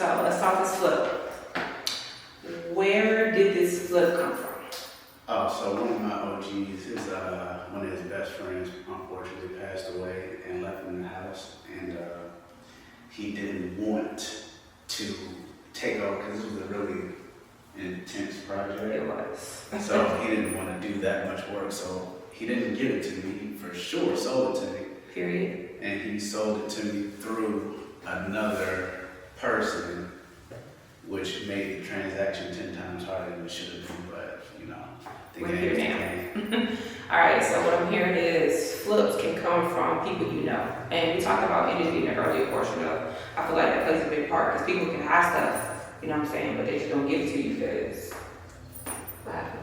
So let's talk this flip. Where did this flip come from? Oh, so one of my OGs, one of his best friends, unfortunately passed away and left him in the house, and he didn't want to take over because it was a really intense project. It was. So he didn't want to do that much work, so he didn't give it to me. He for sure sold it to me. Period. And he sold it to me through another person, which made the transaction 10 times harder than it should have been, but you know, the We're game here is the now. game. All right, so what I'm hearing is flips can come from people you know. And we talked about energy in the earlier portion of, I feel like that plays a big part because people can have stuff, you know what I'm saying, but they just don't give it to you because what happened?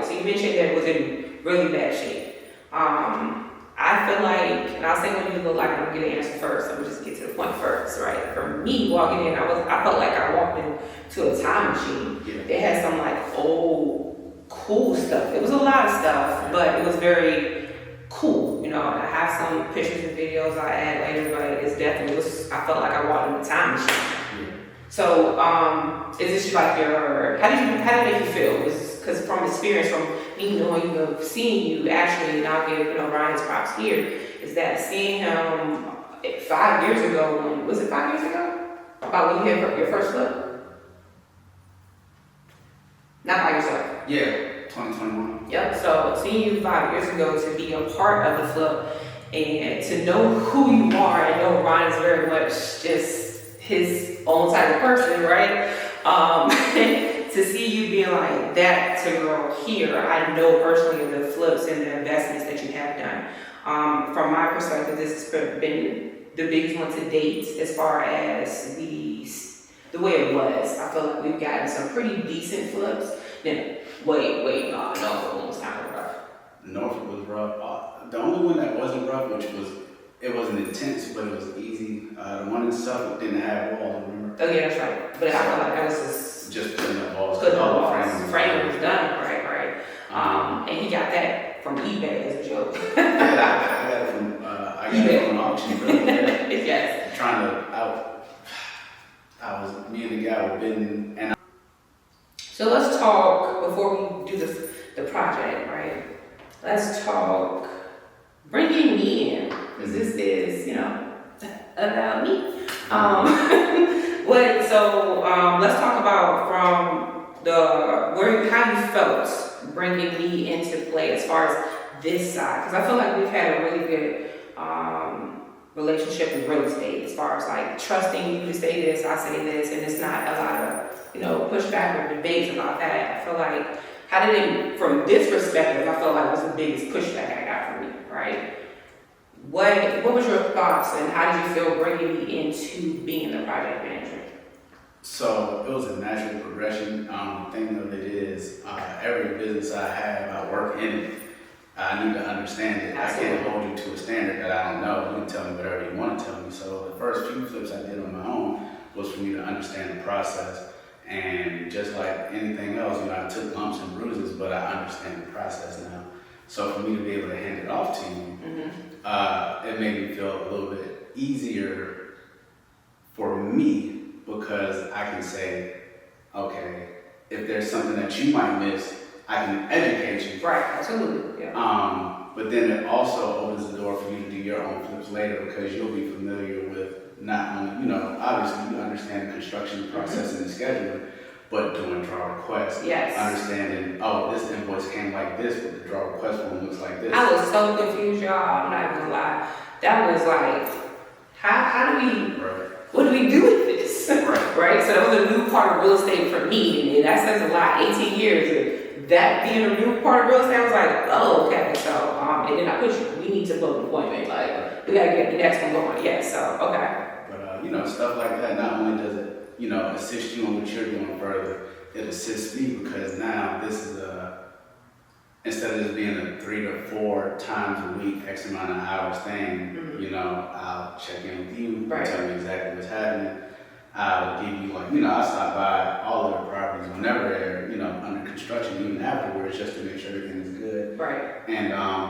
So you mentioned that it was in really bad shape. I feel like, and I'll say when you look like I'm gonna get an answer first, I'm gonna just get to the point first, right? For me, walking in, I felt like I walked into a time machine. Yeah. It had some like old, cool stuff. It was a lot of stuff, but it was very cool. You know, I have some pictures and videos I add later, but it's definitely, I felt like I walked in a time machine. Yeah. So, is this like how did it make you feel? Because from experience, from me knowing you, of seeing you actually, and I'll give Ryan's props here, is that seeing him 5 years ago, was it 5 years ago? About when you had your first flip? Not by yourself. Yeah, 2021. Yep, so seeing you 5 years ago to be a part of the flip and to know who you are and know Ryan's very much just his own type of person, right? To see you being like that to grow here, I know personally of the flips and the investments that you have done. From my perspective, this has been the biggest one to date as far as the way it was. I feel like we've gotten some pretty decent flips. Then, wait, no, Norfolk one was kind of rough. Norfolk was rough. The only one that wasn't rough, it wasn't intense, but it was easy. The one in Suffolk didn't have walls, remember? Oh yeah, that's right. But I feel like that was just putting up walls. putting all up the walls. Frame was done, right. And he got that from eBay as a joke. Yeah, I got it from auction, really. Yes. Me and the guy were bidding, and So let's talk, before we do the project, right? Let's talk bringing me in, because this is, about me. Let's talk about how you felt bringing me into play as far as this side, because I feel like we've had a really good relationship with real estate as far as like trusting you to say this, I say this, and it's not a lot of pushback or debates about that. I feel like from this perspective, I felt like was the biggest pushback I got from you, right? What was your thoughts and how did you feel bringing me into being the project manager? so it was a natural progression. The thing of it is, every business I have, I work in it. I need to understand it. Absolutely. I can't hold you to a standard that I don't know. You can tell me whatever you want to tell me. So the first few flips I did on my own was for me to understand the process. And just like anything else, I took lumps and bruises, but I understand the process now. So for me to be able to hand it off to you, it made me feel a little bit easier for me, because I can say, okay, if there's something that you might miss, I can educate you. Right, absolutely. Yeah. But then it also opens the door for you to do your own flips later, because you'll be familiar with not only, obviously you understand the construction process and the scheduling, but doing draw requests. Yes. Understanding, this invoice came like this, but the draw request form looks like this. I was so confused, y'all. I'm not gonna lie. That was like, what do we do with this? Right? So that was a new part of real estate for me, and that says a lot. 18 years of that being a new part of real estate, I was like, oh, okay. So, and then I pushed you. We need to book an appointment. Like, we gotta get the next one going. Yeah. So, okay. But stuff like that. Not only does it, assist you in what you're doing further, it assists me, because now this is instead of just being a 3 to 4 times a week, X amount of hours thing, you know, I'll check in with you, Right. tell me exactly what's happening. I'll give you like, you know, I stop by all of the properties whenever they're, you know, under construction, even afterwards, just to make sure everything is good. Right. And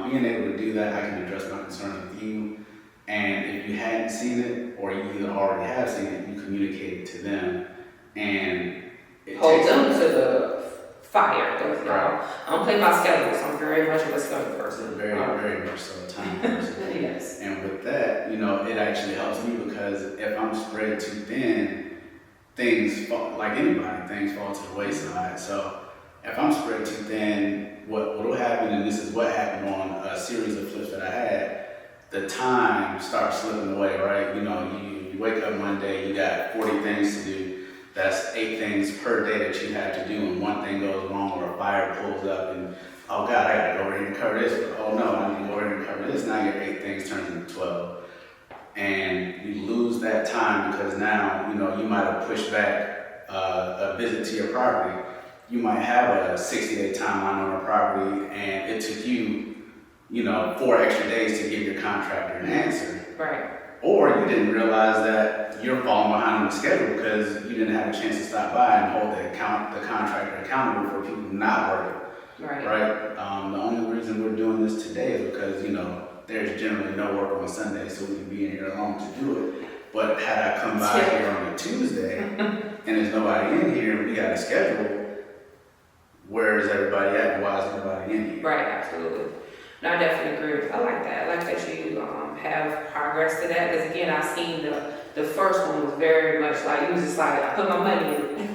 being able to do that, I can address my concerns with you. And if you hadn't seen it, or you either already have seen it, you communicate it to them. And it Hold takes them to the fire. Because, Right. I don't play by schedule, so I'm very much of a schedule person. very, very much so a time person. Yes. And with that, you know, it actually helps me because if I'm spread too thin, things fall, like anybody, things fall to the wayside. So if I'm spread too thin, what will happen, and this is what happened on a series of flips that I had, the time starts slipping away, right? You know, you wake up Monday, you got 40 things to do. That's 8 things per day that you have to do, and one thing goes wrong or a fire pulls up and, oh God, I gotta go over here and cover this, but oh no, I need to go over here and cover this. Now your 8 things turn into 12. And you lose that time because now, you know, you might have pushed back a visit to your property. You might have a 60-day timeline on a property and it took you, you know, 4 extra days to give your contractor an answer. Right. Or you didn't realize that you're falling behind on the schedule because you didn't have a chance to stop by and hold the contractor accountable for people not working. Right. Right? The only reason we're doing this today is because, you know, there's generally no work on Sunday, so we can be in here alone to do it. But had I come by here on a Tuesday and there's nobody in here and we got a schedule, where is everybody at and why is nobody in here? Right, absolutely. No, I definitely agree. I like that. I like that you have progress to that. Because again, I've seen the first one was very much like, you was just like, I put my money in.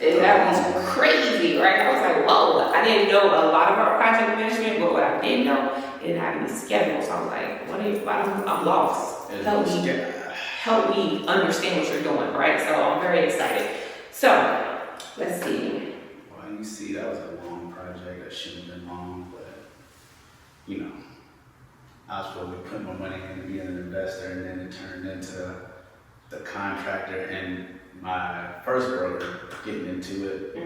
And that was crazy, right? I was like, whoa, I didn't know a lot about project management, but what I did know, it didn't have any schedule. So I was like, I'm lost. Help me understand what you're doing, right? So I'm very excited. So, let's see. Well, you see, that was a long project. That shouldn't have been long, but, you know, I was supposed to be putting my money in to be an investor, and then it turned into the contractor and my first broker getting into it,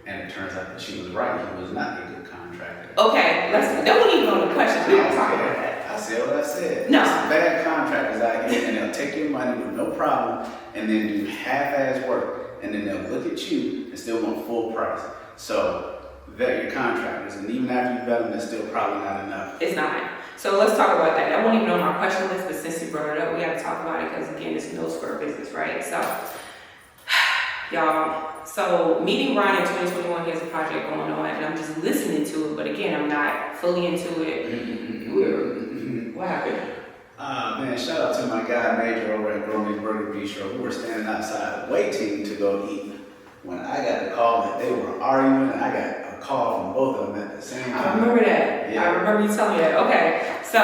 and it turns out that she was right. He was not a good contractor. Okay, don't even go to the question. We don't talk about that. I said what I said. No. There's some bad contractors out here, and they'll take your money with no problem, and then do half-ass work, and then they'll look at you and still want full price. So vet your contractors, and even after you vet them, that's still probably not enough. It's not. So let's talk about that. I won't even on my question list, but since you brought it up, we got to talk about it because again, it's no square business, right? So, y'all, so meeting Ryan in 2021, he has a project going on, and I'm just listening to it, but again, I'm not fully into it. What happened? Man, shout out to my guy Major over at Gourmet Burger Bistro. We were standing outside waiting to go eat when I got the call that they were arguing, and I got a call from both of them at the same time. I remember that. Yeah. I remember you telling me that. Okay, so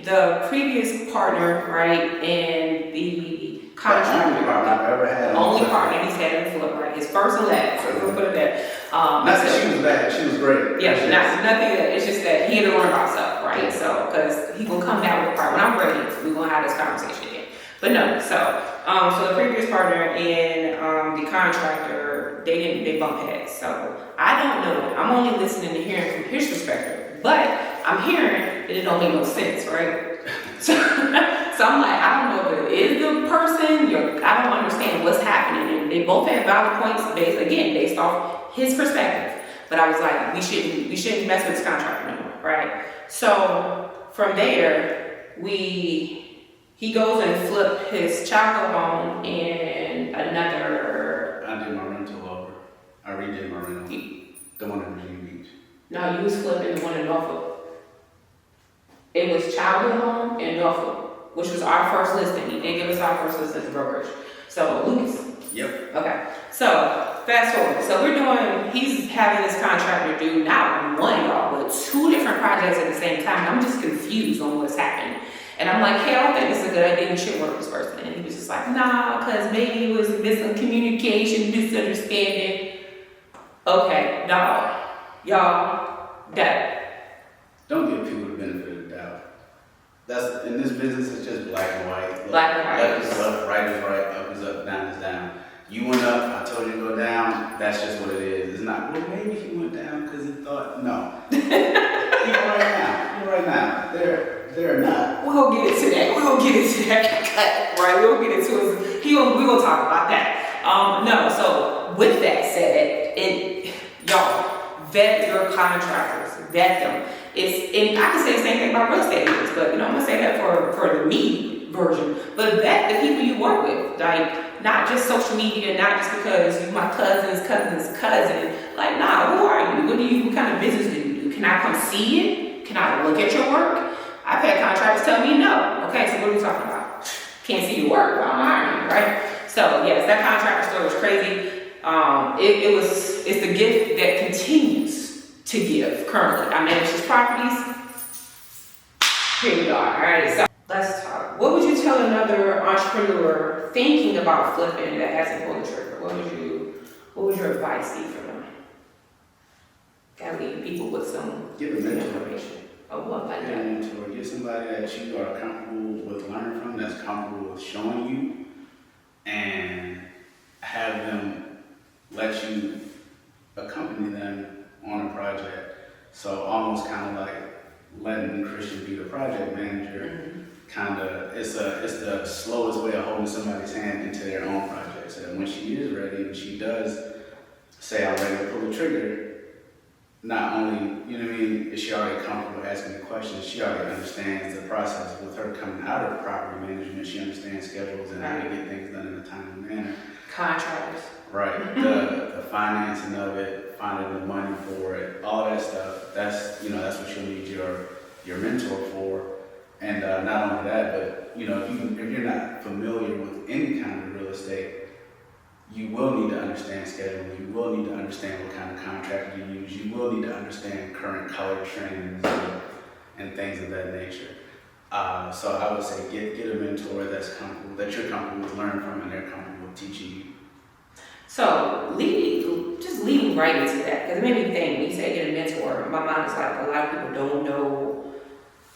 the previous partner, right, and the contractor, The only partner I've ever had. the only partner he's had in Flip, right, his first and last. So we'll put it there. Not that she was bad, she was great. Yeah, nothing that, it's just that he had to learn about stuff, right? So, because he gonna come down with a part. When I'm ready, we're gonna have this conversation again. But no, so the previous partner and the contractor, they bump heads. So I don't know. I'm only listening and hearing from his perspective, but I'm hearing and it don't make no sense, right? So I'm like, I don't know if it is the person. I don't understand what's happening. And they both have valid points based off his perspective. But I was like, we shouldn't mess with this contractor anymore, right? So from there, he goes and flip his Chaco home and another. I did my rental over. I redid my rental. The one in Virginia Beach. No, you was flipping the one in Norfolk. It was Childhood Home in Norfolk, which was our first listing. He did give us our first listing as a brokerage. So Lucas. Yep. Okay. So fast forward. So he's having this contractor do not one, y'all, but 2 different projects at the same time. I'm just confused on what's happening. And I'm like, hey, I don't think this is a good idea. You should work with this person. And he was just like, nah, because maybe it was miscommunication, misunderstanding. Okay, no. Y'all, that. Don't give people the benefit of the doubt. That's in this business. It's just black and white. Black and white. Left is left, right is right, up is up, down is down. You went up, I told you to go down, that's just what it is. It's not, well, maybe he went down because he thought, no. Even right now, they're not. We'll get into that. We'll get into that. Right, we'll get into it. We're going to talk about that. No, so with that said, y'all, vet your contractors, vet them. And I can say the same thing about real estate agents, but I'm going to say that for the me version. But vet the people you work with. Like, not just social media, not just because you're my cousin's cousin. Like, nah, who are you? What kind of business do you do? Can I come see it? Can I look at your work? I've had contractors tell me no. Okay, so what are we talking about? Can't see your work, well, I'm hiring you, right? So yes, that contractor story was crazy. It's the gift that continues to give currently. I manage his properties. Here we are, all right, so let's talk. What would you tell another entrepreneur thinking about flipping that hasn't pulled the trigger? What would your advice be for them? Gotta leave people with some Give a mentor. information. Oh, what like Get a that? mentor. Get somebody that you are comfortable with learning from, that's comfortable with showing you, and have them let you accompany them on a project. So almost kind of like letting Christian be the project manager. Kind of, it's the slowest way of holding somebody's hand into their own project. So that when she is ready, when she does say, I'm ready to pull the trigger, not only, you know what I mean, is she already comfortable asking the questions, she already understands the process. With her coming out of property management, she understands schedules and how to get things done in a timely manner. Contractors. Right, the financing of it, finding the money for it, all that stuff, that's what you'll need your mentor for. And not only that, but if you're not familiar with any kind of real estate, you will need to understand scheduling. You will need to understand what kind of contractor you use. You will need to understand current color trends and things of that nature. So I would say get a mentor that's comfortable, that you're comfortable with learning from, and they're comfortable with teaching you. So leading right into that, because it made me think, when you say get a mentor, my mind is like, a lot of people don't know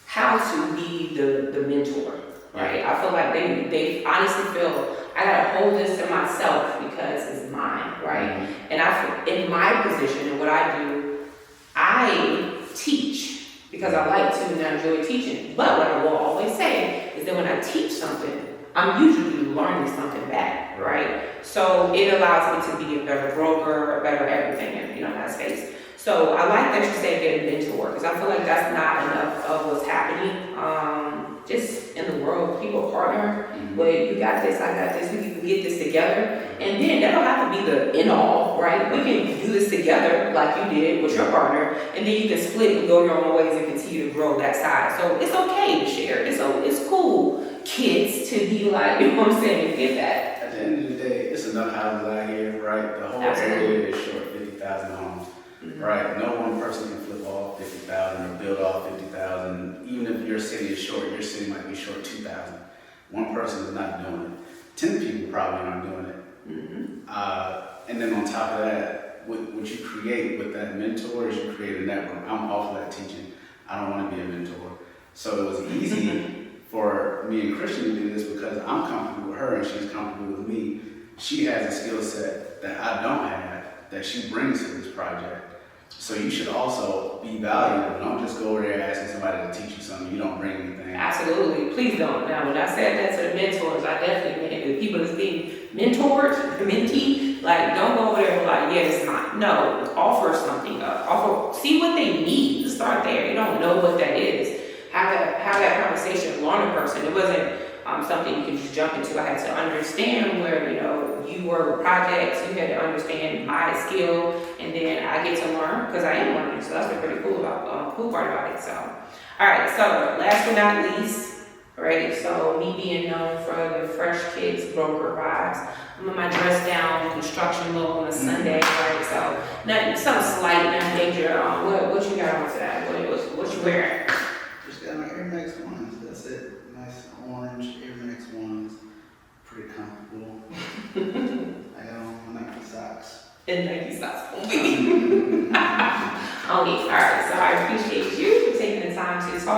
how to be the mentor, right? I feel like they honestly feel, I gotta hold this to myself because it's mine, right? Mm-hmm. And I feel, in my position and what I do, I teach because I like to and I enjoy teaching. But what I will always say is that when I teach something, I'm usually learning something back, right? So it allows me to be a better broker, a better everything in that space. So I like that you say get a mentor, because I feel like that's not enough of what's happening. Just in the world, people partner, but you got this, I got this, we can get this together. And then that don't have to be the end all, right? We can do this together like you did with your partner, and then you can split and go your own ways and continue to grow that side. So it's okay to share. It's cool, kids, to be like, you know what I'm saying, get that. At the end of the day, it's enough houses out here, right? The whole area is short 50,000 homes. Right, no one person can flip all 50,000 or build all 50,000. Even if your city is short, your city might be short 2,000. One person is not doing it. 10 people probably aren't doing it. And then on top of that, what you create with that mentor is you create a network. I'm awful at teaching. I don't want to be a mentor. So it was easy for me and Christian to do this because I'm comfortable with her and she's comfortable with me. She has a skill set that I don't have, that she brings to this project. So you should also be valuable. Don't just go over there asking somebody to teach you something. You don't bring anything. Absolutely. Please don't. Now, when I said that to the mentors, I definitely meant the people that's being mentored, the mentee, like, don't go over there and be like, yeah, it's not. No, offer something up. See what they need to start there. You don't know what that is. Have that conversation, learn a person. It wasn't something you can just jump into. I had to understand where, you were with projects, you had to understand my skill, and then I get to learn because I am learning. So that's the pretty cool part about it. So, all right. So last but not least, right? So me being known for the fresh kids broker vibes, I'm in my dress down construction look on a Sunday, right? So nothing, something slight, nothing major. What you got on today? What you wearing? Just got my Air Max ones. That's it. Nice orange Air Max ones. Pretty comfortable. I got on my Nike socks. And Nike socks. Okay, all right. So I appreciate you for taking the time to talk.